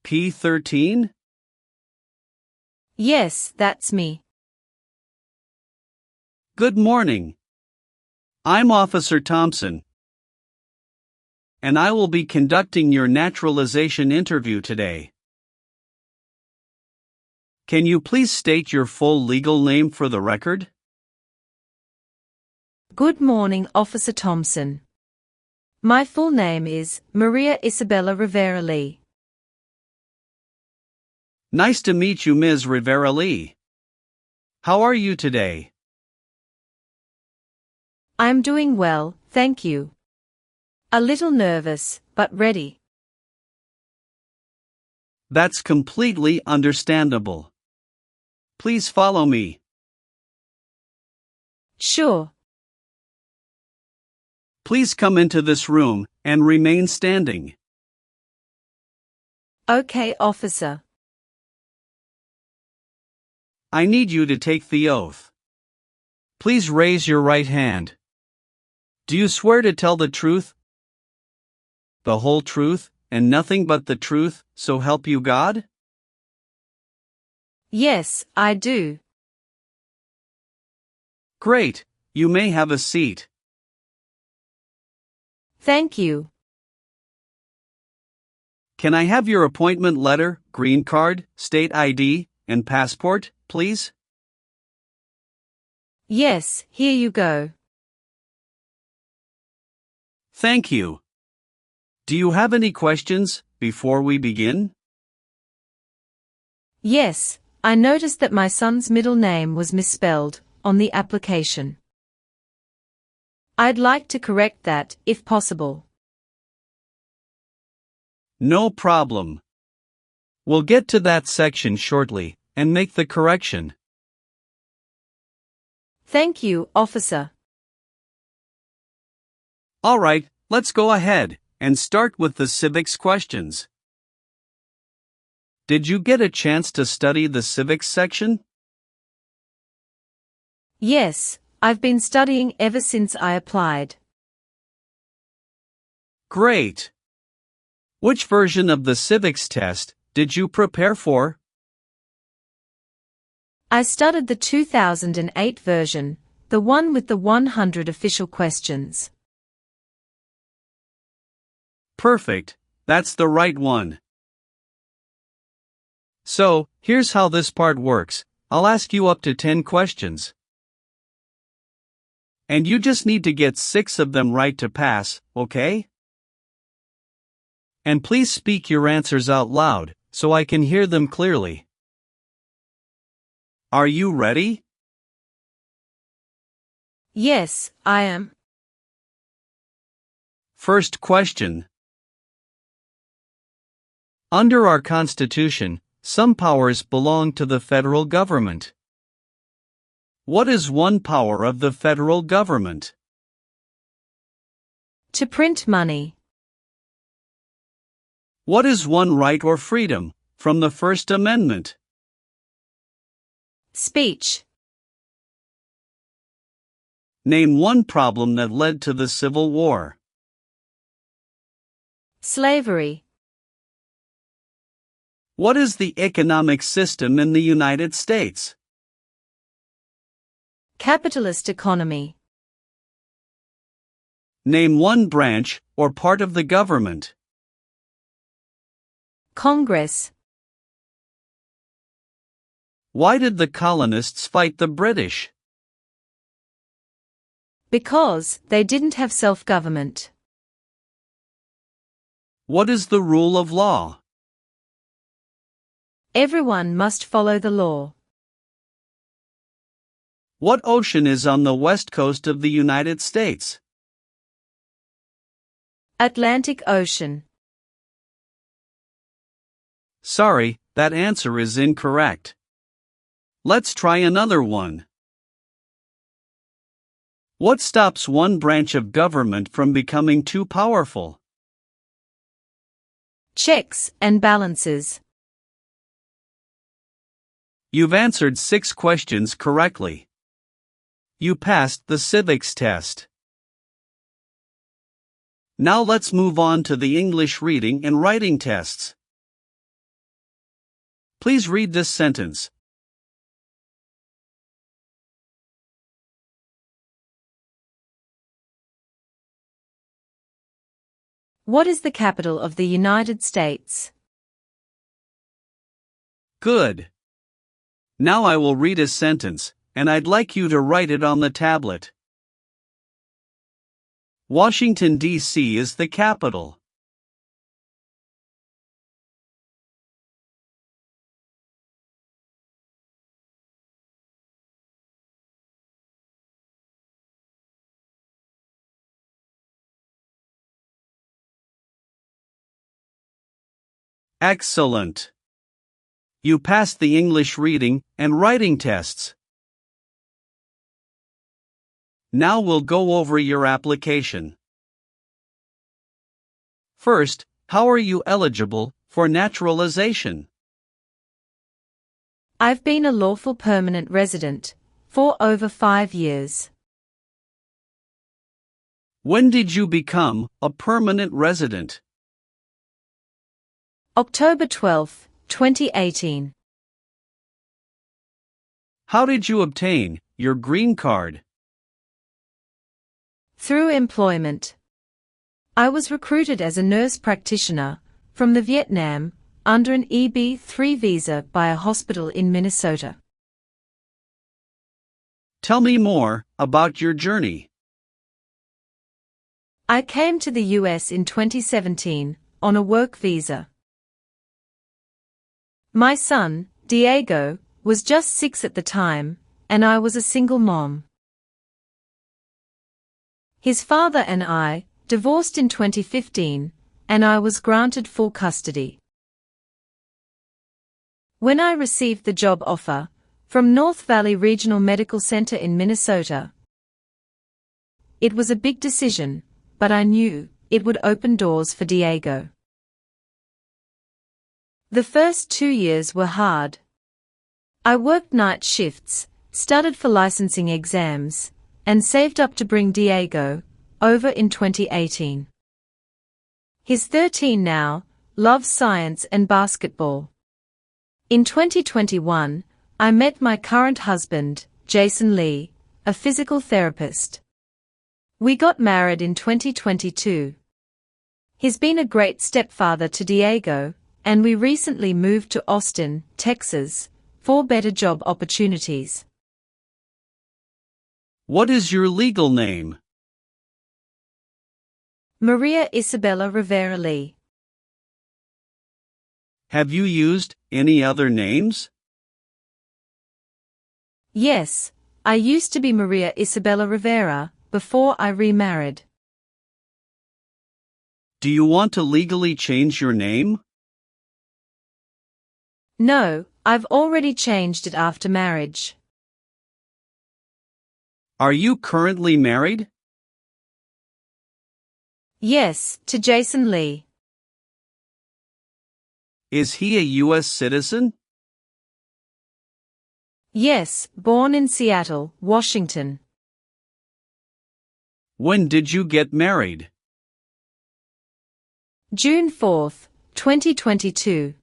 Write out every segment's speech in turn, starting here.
P13? Yes, that's me. Good morning. I'm Officer Thompson, and I will be conducting your naturalization interview today. Can you please state your full legal name for the record? Good morning, Officer Thompson. My full name is Maria Isabella Rivera Lee. Nice to meet you, Ms. Rivera Lee. How are you today? I'm doing well, thank you. A little nervous, but ready. That's completely understandable. Please follow me. Sure. Please come into this room and remain standing. Okay, officer. I need you to take the oath. Please raise your right hand. Do you swear to tell the truth, the whole truth, and nothing but the truth, so help you God? Yes, I do. Great, you may have a seat. Thank you. Can I have your appointment letter, green card, state ID, and passport, please? Yes, here you go. Thank you. Do you have any questions before we begin? Yes, I noticed that my son's middle name was misspelled on the application. I'd like to correct that, if possible. No problem. We'll get to that section shortly and make the correction. Thank you, officer. All right, let's go ahead and start with the civics questions. Did you get a chance to study the civics section? Yes, I've been studying ever since I applied. Great. Which version of the civics test did you prepare for? I studied the 2008 version, the one with the 100 official questions. Perfect, that's the right one. So, here's how this part works. I'll ask you up to 10 questions. And you just need to get 6 of them right to pass, okay? And please speak your answers out loud, so I can hear them clearly. Are you ready? Yes, I am. First question. Under our Constitution, some powers belong to the federal government. What is one power of the federal government? To print money. What is one right or freedom from the First Amendment? Speech. Name one problem that led to the Civil War. Slavery. What is the economic system in the United States? Capitalist economy. Name one branch or part of the government. Congress. Why did the colonists fight the British? Because they didn't have self-government. What is the rule of law? Everyone must follow the law. What ocean is on the west coast of the United States? Atlantic Ocean. Sorry, that answer is incorrect. Let's try another one. What stops one branch of government from becoming too powerful? Checks and balances. You've answered 6 questions correctly. You passed the civics test. Now let's move on to the English reading and writing tests. Please read this sentence. What is the capital of the United States? Good. Now I will read a sentence, and I'd like you to write it on the tablet. Washington, D.C. is the capital. Excellent. You passed the English reading and writing tests. Now we'll go over your application. First, how are you eligible for naturalization? I've been a lawful permanent resident for over 5 years. When did you become a permanent resident? October 12, 2018. How did you obtain your green card? Through employment. I was recruited as a nurse practitioner from the Vietnam under an EB-3 visa by a hospital in Minnesota. Tell me more about your journey. I came to the US in 2017 on a work visa. My son, Diego, was just 6 at the time, and I was a single mom. His father and I divorced in 2015, and I was granted full custody. When I received the job offer from North Valley Regional Medical Center in Minnesota, it was a big decision, but I knew it would open doors for Diego. The first 2 years were hard. I worked night shifts, studied for licensing exams, and saved up to bring Diego over in 2018. He's 13 now, loves science and basketball. In 2021, I met my current husband, Jason Lee, a physical therapist. We got married in 2022. He's been a great stepfather to Diego, and we recently moved to Austin, Texas, for better job opportunities. What is your legal name? Maria Isabella Rivera Lee. Have you used any other names? Yes, I used to be Maria Isabella Rivera before I remarried. Do you want to legally change your name? No, I've already changed it after marriage. Are you currently married? Yes, to Jason Lee. Is he a U.S. citizen? Yes, born in Seattle, Washington. When did you get married? June 4, 2022.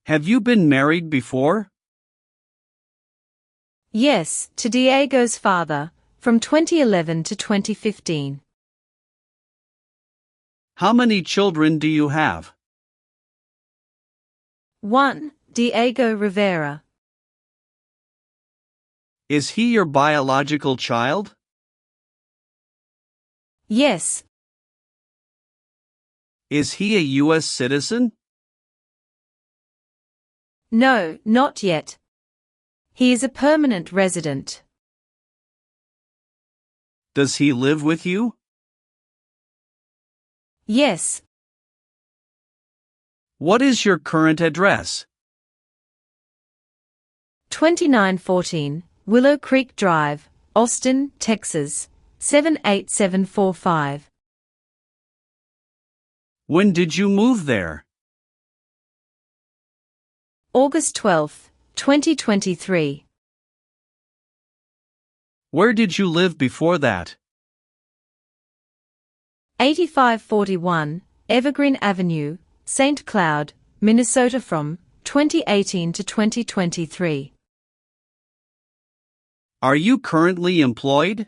Have you been married before? Yes, to Diego's father, from 2011 to 2015. How many children do you have? 1. Diego Rivera. Is he your biological child? Yes. Is he a U.S. citizen? No, not yet. He is a permanent resident. Does he live with you? Yes. What is your current address? 2914 Willow Creek Drive, Austin, Texas, 78745. When did you move there? August 12, 2023. Where did you live before that? 8541 Evergreen Avenue, St. Cloud, Minnesota from 2018 to 2023. Are you currently employed?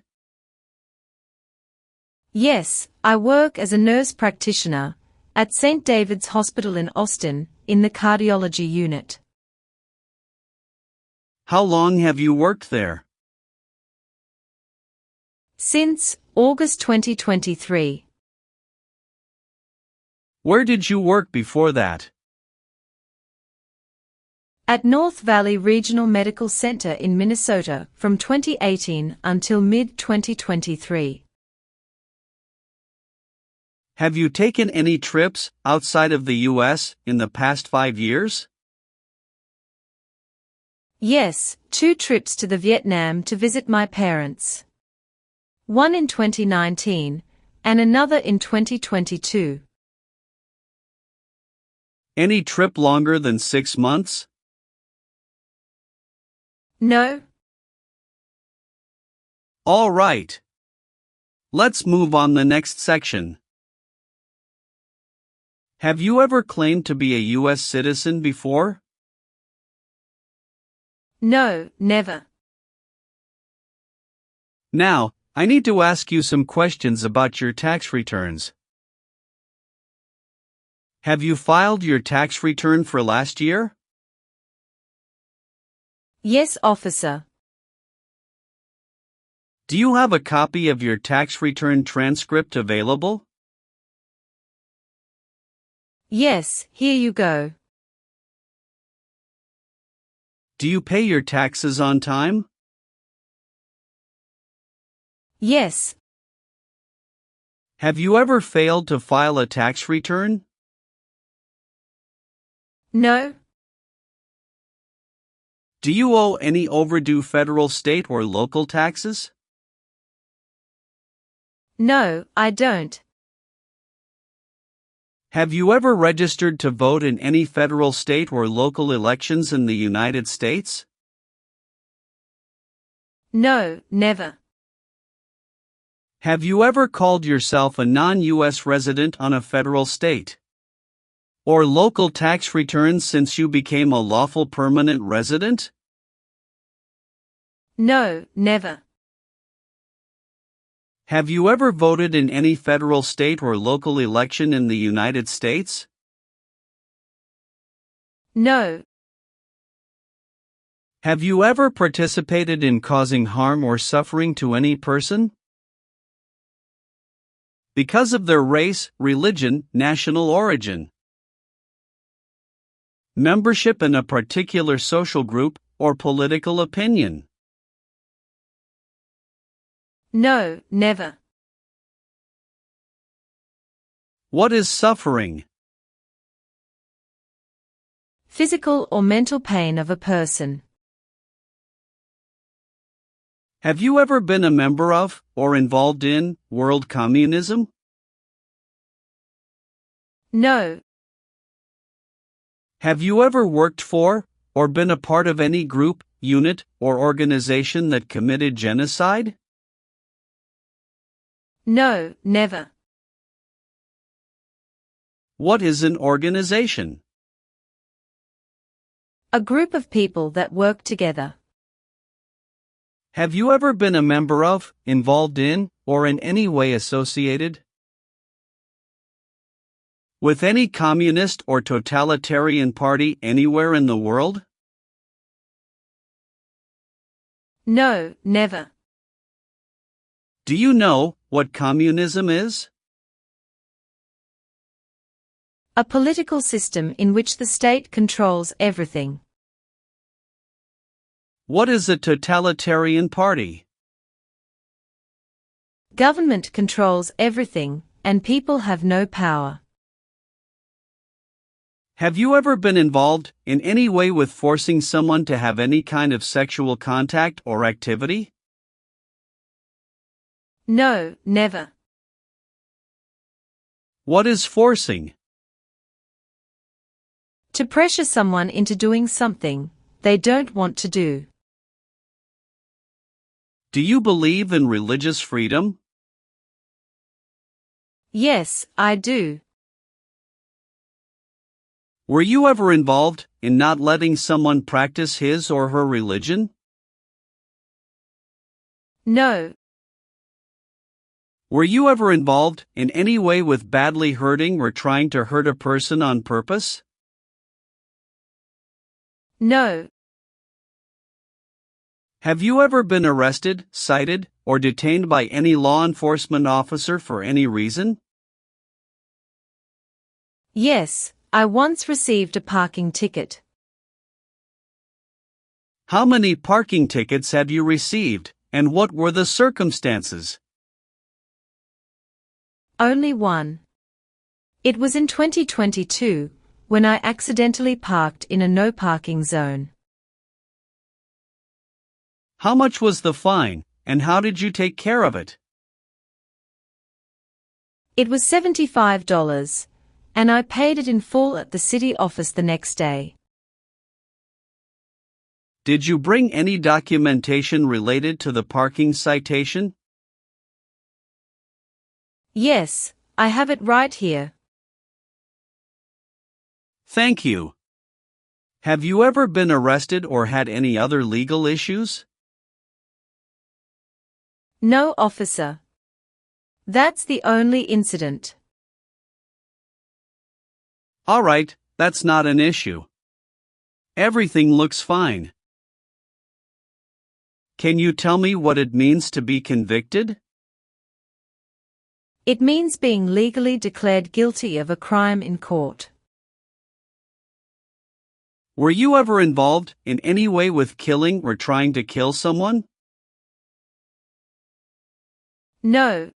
Yes, I work as a nurse practitioner at St. David's Hospital in Austin, in the cardiology unit. How long have you worked there? Since August 2023. Where did you work before that? At North Valley Regional Medical Center in Minnesota from 2018 until mid-2023. Have you taken any trips outside of the U.S. in the past 5 years? Yes, 2 trips to the Vietnam to visit my parents. One in 2019, and another in 2022. Any trip longer than 6 months? No. All right. Let's move on the next section. Have you ever claimed to be a U.S. citizen before? No, never. Now, I need to ask you some questions about your tax returns. Have you filed your tax return for last year? Yes, officer. Do you have a copy of your tax return transcript available? Yes, here you go. Do you pay your taxes on time? Yes. Have you ever failed to file a tax return? No. Do you owe any overdue federal, state, or local taxes? No, I don't. Have you ever registered to vote in any federal, state, or local elections in the United States? No, never. Have you ever called yourself a non-U.S. resident on a federal, state, or local tax return since you became a lawful permanent resident? No, never. Have you ever voted in any federal, state, or local election in the United States? No. Have you ever participated in causing harm or suffering to any person because of their race, religion, national origin, membership in a particular social group, or political opinion? No, never. What is suffering? Physical or mental pain of a person. Have you ever been a member of, or involved in, world communism? No. Have you ever worked for, or been a part of any group, unit, or organization that committed genocide? No, never. What is an organization? A group of people that work together. Have you ever been a member of, involved in, or in any way associated with any communist or totalitarian party anywhere in the world? No, never. Do you know what communism is? A political system in which the state controls everything. What is a totalitarian party? Government controls everything, and people have no power. Have you ever been involved in any way with forcing someone to have any kind of sexual contact or activity? No, never. What is forcing? To pressure someone into doing something they don't want to do. Do you believe in religious freedom? Yes, I do. Were you ever involved in not letting someone practice his or her religion? No. Were you ever involved in any way with badly hurting or trying to hurt a person on purpose? No. Have you ever been arrested, cited, or detained by any law enforcement officer for any reason? Yes, I once received a parking ticket. How many parking tickets have you received, and what were the circumstances? Only one. It was in 2022, when I accidentally parked in a no parking zone. How much was the fine, and how did you take care of it? It was $75, and I paid it in full at the city office the next day. Did you bring any documentation related to the parking citation? Yes, I have it right here. Thank you. Have you ever been arrested or had any other legal issues? No, officer. That's the only incident. All right, that's not an issue. Everything looks fine. Can you tell me what it means to be convicted? It means being legally declared guilty of a crime in court. Were you ever involved in any way with killing or trying to kill someone? No.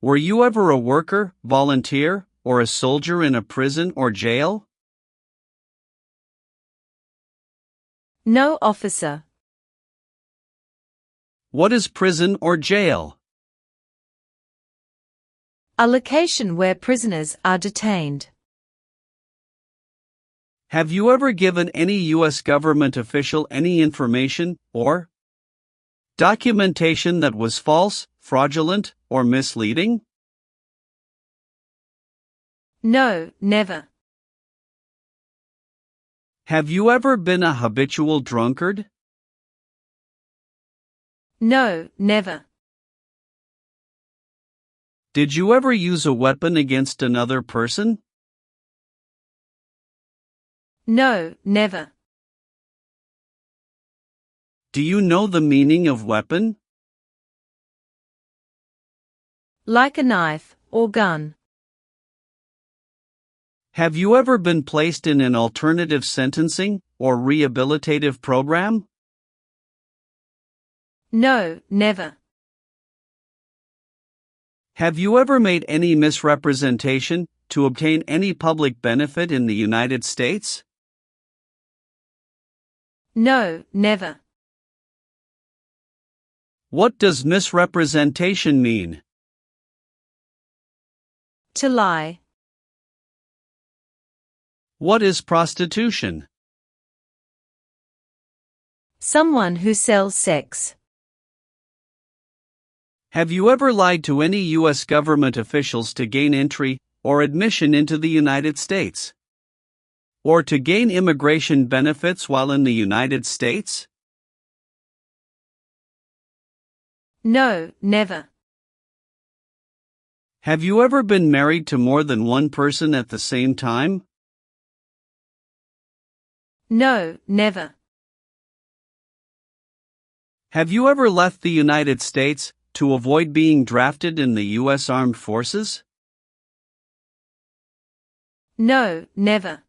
Were you ever a worker, volunteer, or a soldier in a prison or jail? No, officer. What is prison or jail? A location where prisoners are detained. Have you ever given any U.S. government official any information or documentation that was false, fraudulent, or misleading? No, never. Have you ever been a habitual drunkard? No, never. Did you ever use a weapon against another person? No, never. Do you know the meaning of weapon? Like a knife or gun. Have you ever been placed in an alternative sentencing or rehabilitative program? No, never. Have you ever made any misrepresentation to obtain any public benefit in the United States? No, never. What does misrepresentation mean? To lie. What is prostitution? Someone who sells sex. Have you ever lied to any U.S. government officials to gain entry or admission into the United States? Or to gain immigration benefits while in the United States? No, never. Have you ever been married to more than one person at the same time? No, never. Have you ever left the United States to avoid being drafted in the U.S. Armed Forces? No, never.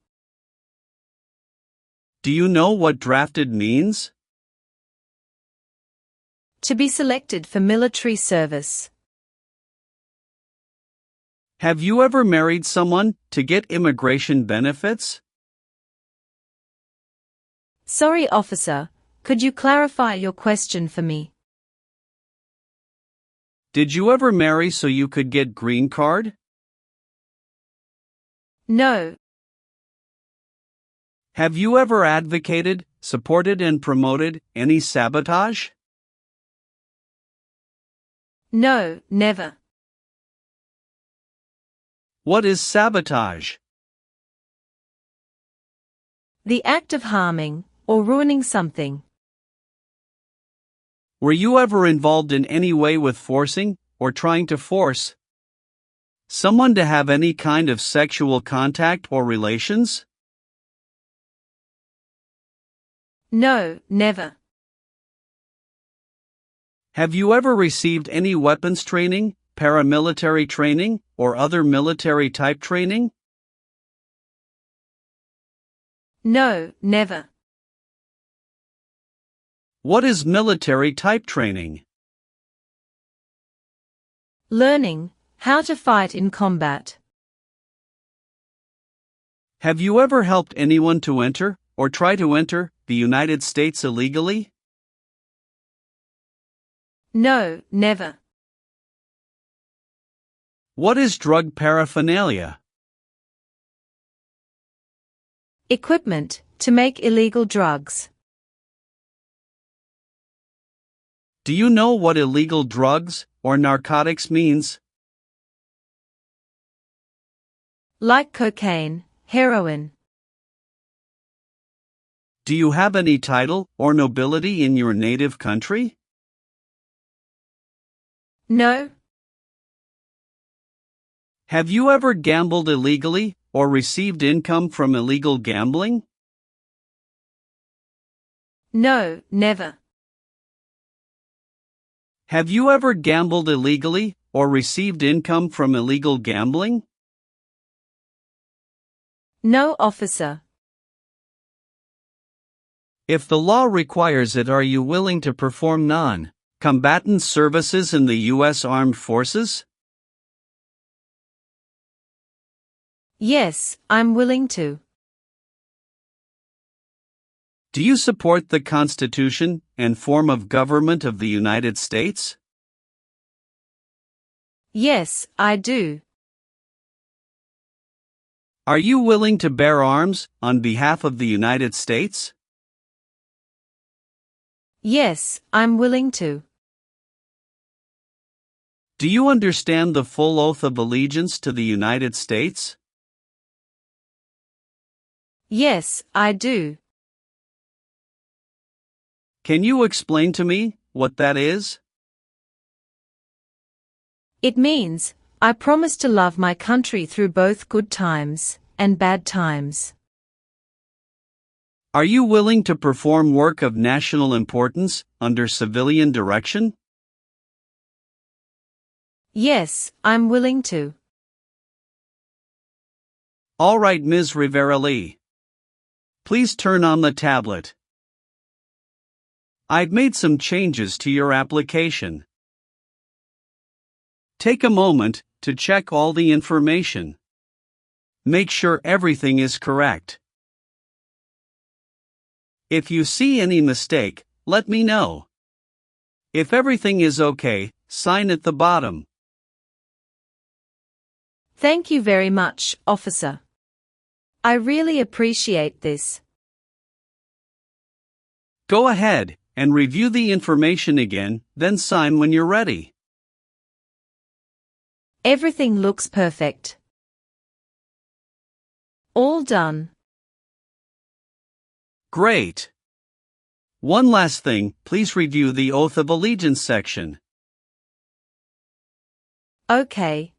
Do you know what drafted means? To be selected for military service. Have you ever married someone to get immigration benefits? Sorry, officer, could you clarify your question for me? Did you ever marry so you could get green card? No. Have you ever advocated, supported and promoted any sabotage? No, never. What is sabotage? The act of harming or ruining something. Were you ever involved in any way with forcing, or trying to force, someone to have any kind of sexual contact or relations? No, never. Have you ever received any weapons training, paramilitary training, or other military type training? No, never. What is military type training? Learning how to fight in combat. Have you ever helped anyone to enter, or try to enter, the United States illegally? No, never. What is drug paraphernalia? Equipment to make illegal drugs. Do you know what illegal drugs, or narcotics means? Like cocaine, heroin. Do you have any title or nobility in your native country? No. Have you ever gambled illegally, or received income from illegal gambling? No, never. Have you ever gambled illegally, or received income from illegal gambling? No, officer. If the law requires it, are you willing to perform non-combatant services in the U.S. Armed Forces? Yes, I'm willing to. Do you support the Constitution and form of government of the United States? Yes, I do. Are you willing to bear arms on behalf of the United States? Yes, I'm willing to. Do you understand the full oath of allegiance to the United States? Yes, I do. Can you explain to me what that is? It means, I promise to love my country through both good times and bad times. Are you willing to perform work of national importance under civilian direction? Yes, I'm willing to. All right, Ms. Rivera-Lee. Please turn on the tablet. I've made some changes to your application. Take a moment to check all the information. Make sure everything is correct. If you see any mistake, let me know. If everything is okay, sign at the bottom. Thank you very much, officer. I really appreciate this. Go ahead and review the information again, then sign when you're ready. Everything looks perfect. All done. Great. One last thing, please review the Oath of Allegiance section. Okay.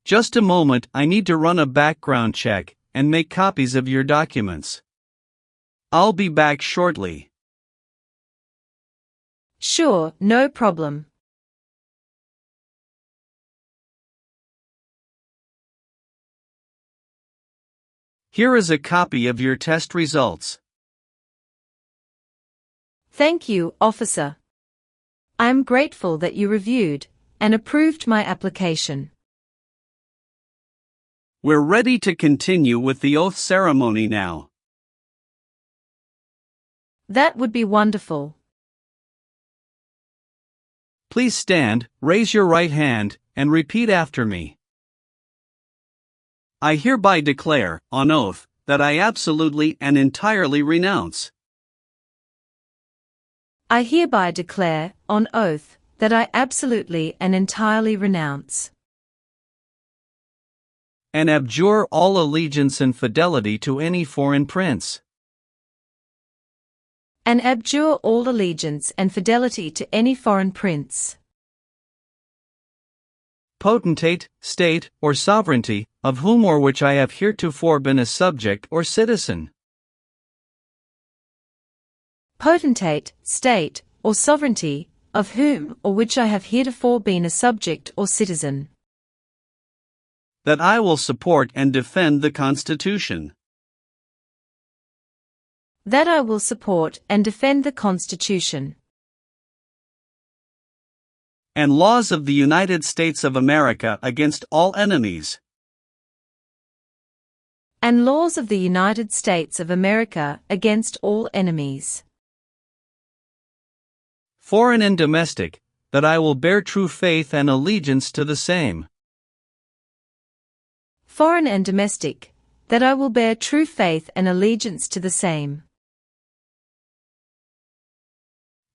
Just a moment, I need to run a background check and make copies of your documents. I'll be back shortly. Sure, no problem. Here is a copy of your test results. Thank you, officer. I am grateful that you reviewed and approved my application. We're ready to continue with the oath ceremony now. That would be wonderful. Please stand, raise your right hand, and repeat after me. I hereby declare, on oath, that I absolutely and entirely renounce. I hereby declare, on oath, that I absolutely and entirely renounce and abjure all allegiance and fidelity to any foreign prince, and abjure all allegiance and fidelity to any foreign prince, potentate, state, or sovereignty, of whom or which I have heretofore been a subject or citizen. Potentate, state, or sovereignty, of whom or which I have heretofore been a subject or citizen. That I will support and defend the Constitution. That I will support and defend the Constitution. And laws of the United States of America against all enemies. And laws of the United States of America against all enemies. Foreign and domestic, that I will bear true faith and allegiance to the same. Foreign and domestic, that I will bear true faith and allegiance to the same.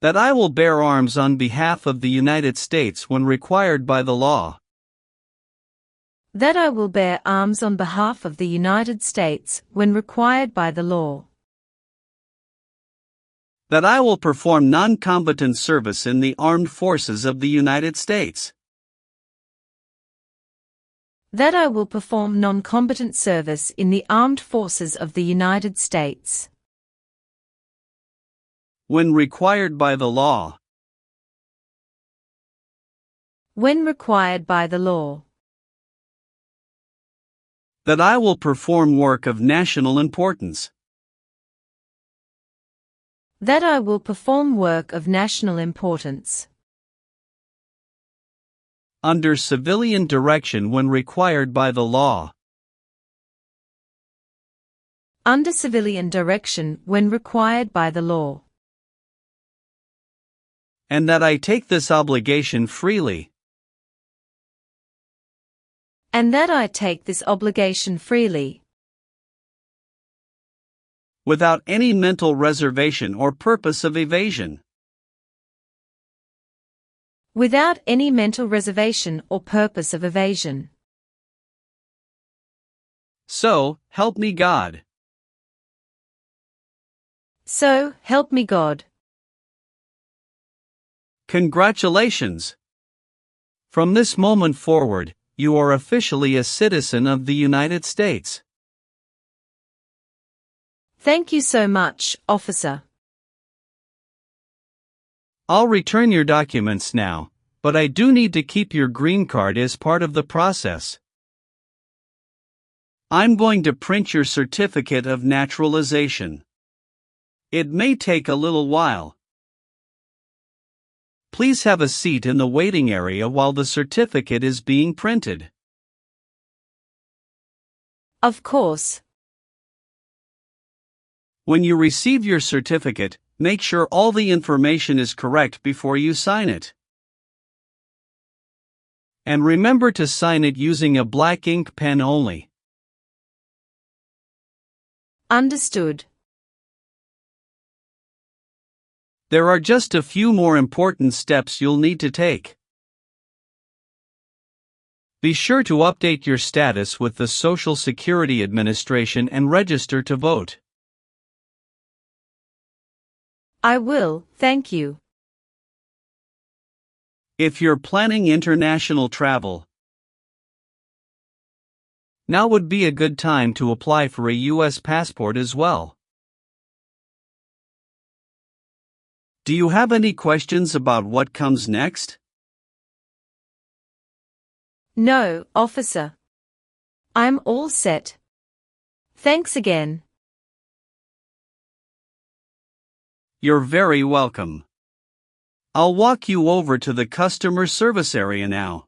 That I will bear arms on behalf of the United States when required by the law. That I will bear arms on behalf of the United States when required by the law. That I will perform non-combatant service in the armed forces of the United States. That I will perform non-combatant service in the armed forces of the United States. When required by the law. When required by the law. That I will perform work of national importance. That I will perform work of national importance. Under civilian direction when required by the law. Under civilian direction when required by the law. And that I take this obligation freely. And that I take this obligation freely. Without any mental reservation or purpose of evasion. Without any mental reservation or purpose of evasion. So, help me God. So, help me God. Congratulations! From this moment forward, you are officially a citizen of the United States. Thank you so much, officer. I'll return your documents now, but I do need to keep your green card as part of the process. I'm going to print your certificate of naturalization. It may take a little while. Please have a seat in the waiting area while the certificate is being printed. Of course. When you receive your certificate, make sure all the information is correct before you sign it. And remember to sign it using a black ink pen only. Understood. There are just a few more important steps you'll need to take. Be sure to update your status with the Social Security Administration and register to vote. I will, thank you. If you're planning international travel, now would be a good time to apply for a U.S. passport as well. Do you have any questions about what comes next? No, officer. I'm all set. Thanks again. You're very welcome. I'll walk you over to the customer service area now.